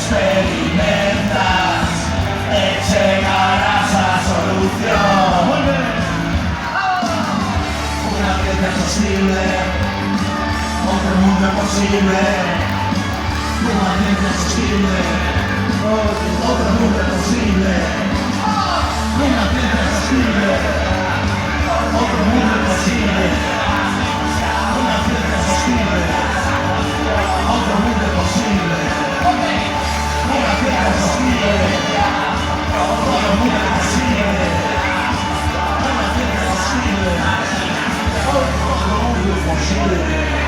experimentas, llegarás a la solución. Una vida posible, otro mundo posible. Una vida posible, otro mundo posible. Una vida posible, otro mundo posible. Una vida posible, otro mundo posible. Una vida posible, otro mundo posible. Una vida posible, otro mundo posible.